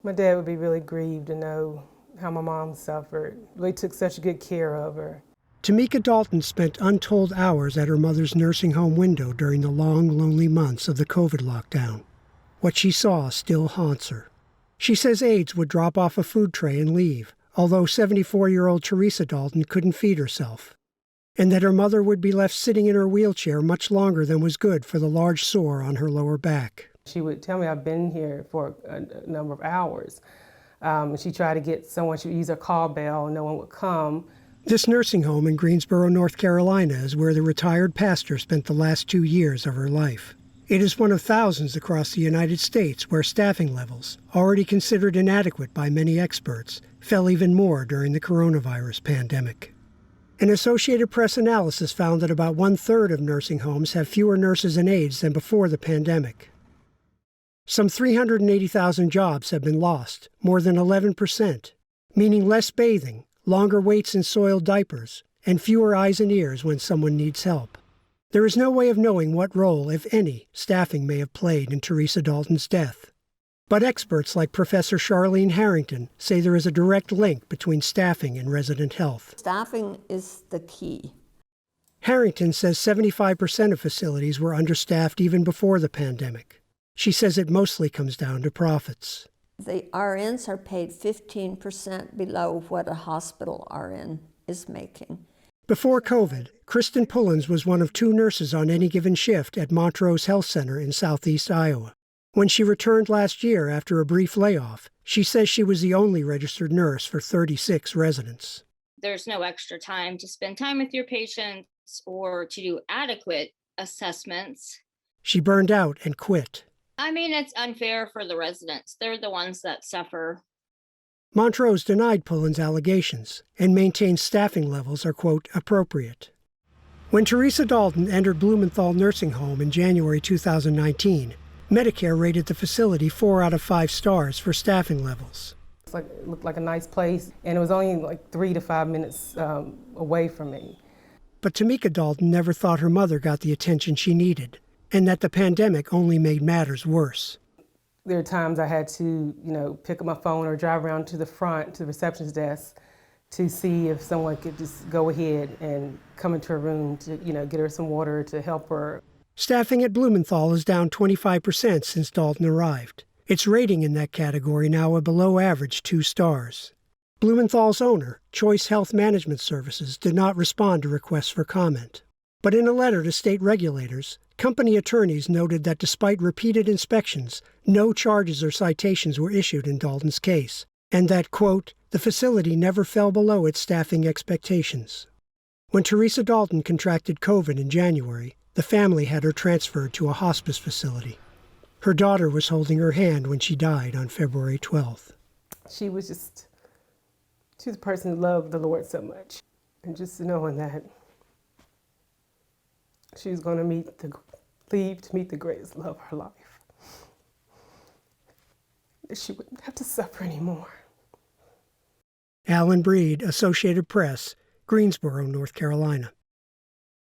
My dad would be really grieved to know how my mom suffered. They took such good care of her. Tamika Dalton spent untold hours at her mother's nursing home window during the long, lonely months of the COVID lockdown. What she saw still haunts her. She says aides would drop off a food tray and leave, although 74-year-old Teresa Dalton couldn't feed herself, and that her mother would be left sitting in her wheelchair much longer than was good for the large sore on her lower back. She would tell me I've been here for a number of hours. She tried to get someone, she would use her call bell, and no one would come. This nursing home in Greensboro, North Carolina is where the retired pastor spent the last 2 years of her life. It is one of thousands across the United States where staffing levels, already considered inadequate by many experts, fell even more during the coronavirus pandemic. An Associated Press analysis found that about 1/3 of nursing homes have fewer nurses and aides than before the pandemic. Some 380,000 jobs have been lost, more than 11%, meaning less bathing, longer waits in soiled diapers, and fewer eyes and ears when someone needs help. There is no way of knowing what role, if any, staffing may have played in Teresa Dalton's death. But experts like Professor Charlene Harrington say there is a direct link between staffing and resident health. Staffing is the key. Harrington says 75% of facilities were understaffed even before the pandemic. She says it mostly comes down to profits. The RNs are paid 15% below what a hospital RN is making. Before COVID, Kristen Pullins was one of 2 nurses on any given shift at Montrose Health Center in southeast Iowa. When she returned last year after a brief layoff, she says she was the only registered nurse for 36 residents. There's no extra time to spend time with your patients or to do adequate assessments. She burned out and quit. I mean, it's unfair for the residents. They're the ones that suffer. Montrose denied Pullins' allegations and maintained staffing levels are, quote, appropriate. When Teresa Dalton entered Blumenthal Nursing Home in January 2019, Medicare rated the facility 4 out of 5 stars for staffing levels. It looked like a nice place, and it was only like 3 to 5 minutes away from me. But Tamika Dalton never thought her mother got the attention she needed, and that the pandemic only made matters worse. There are times I had to, pick up my phone or drive around to the front, to the receptionist desk, to see if someone could just go ahead and come into her room to, get her some water to help her. Staffing at Blumenthal is down 25% since Dalton arrived. Its rating in that category now a below-average 2 stars. Blumenthal's owner, Choice Health Management Services, did not respond to requests for comment. But in a letter to state regulators, company attorneys noted that despite repeated inspections, no charges or citations were issued in Dalton's case, and that, quote, the facility never fell below its staffing expectations. When Teresa Dalton contracted COVID in January, the family had her transferred to a hospice facility. Her daughter was holding her hand when she died on February 12th. She was a person who loved the Lord so much. And just knowing that she was going to leave to meet the greatest love of her life. That she wouldn't have to suffer anymore. Alan Breed, Associated Press, Greensboro, North Carolina.